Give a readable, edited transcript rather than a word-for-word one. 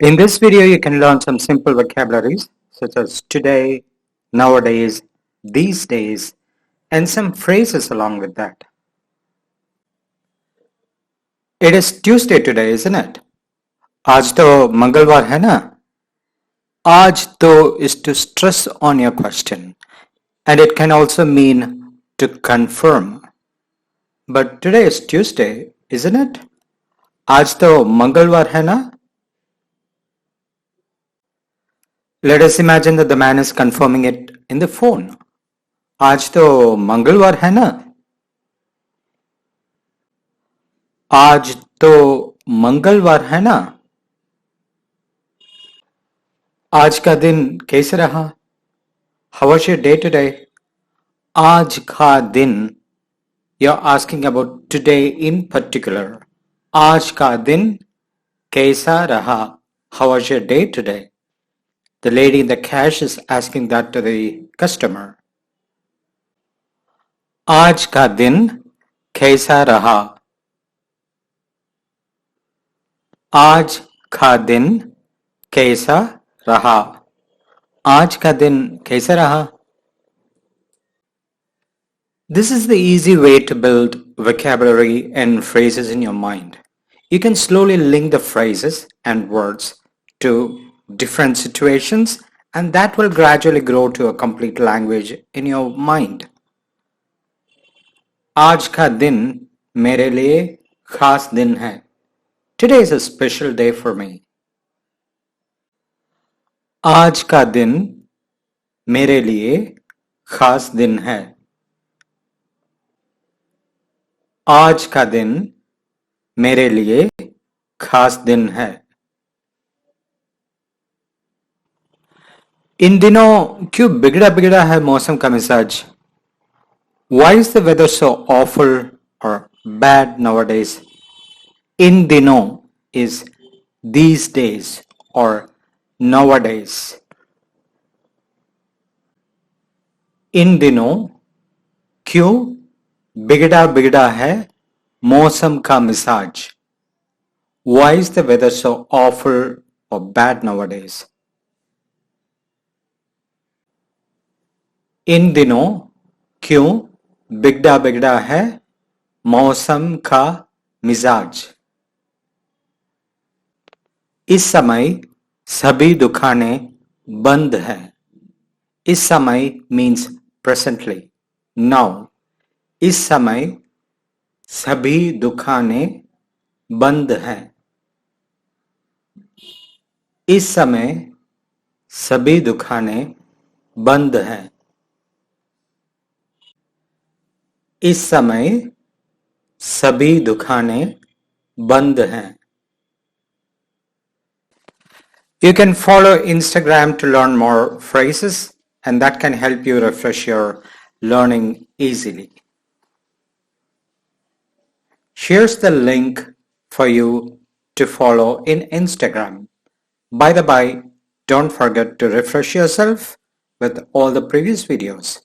In this video, you can learn some simple vocabularies such as today, nowadays, these days, and some phrases along with that. It is Tuesday today, isn't it? आज तो मंगलवार है ना? आज तो is to stress on your question, and it can also mean to confirm. But today is Tuesday, isn't it? आज तो मंगलवार है ना? Let us imagine that the man is confirming it in the phone. आज तो मंगलवार है ना? आज तो मंगलवार है ना? आज का दिन कैसे रहा? How was your day today? आज का दिन, you're asking about today in particular. आज का दिन कैसा रहा? How was your day today? The lady in the cash is asking that to the customer. आज का दिन कैसा रहा? आज का दिन कैसा रहा? आज का दिन कैसा रहा? This is the easy way to build vocabulary and phrases in your mind. You can slowly link the phrases and words to different situations, and that will gradually grow to a complete language in your mind. आज का दिन मेरे लिए खास दिन है. Today is a special day for me. आज का दिन मेरे लिए खास दिन है. आज का दिन मेरे लिए खास दिन है. इन दिनों क्यों बिगड़ा बिगड़ा है मौसम का मिजाज? Why is the weather so awful or bad nowadays? In दिनों is these days or nowadays. इन दिनों क्यों बिगड़ा बिगड़ा है मौसम का मिजाज? Why is the weather so awful or bad nowadays? इन दिनों क्यों बिगड़ा बिगड़ा है मौसम का मिजाज? इस समय सभी दुकानें बंद हैं. इस समय means presently. Now. इस समय सभी दुकानें बंद हैं. इस समय सभी दुकानें बंद हैं. इस समय सभी दुकानें बंद हैं. You can follow Instagram to learn more phrases, and that can help you refresh your learning easily. Here's the link for you to follow in Instagram. By the by, don't forget to refresh yourself with all the previous videos.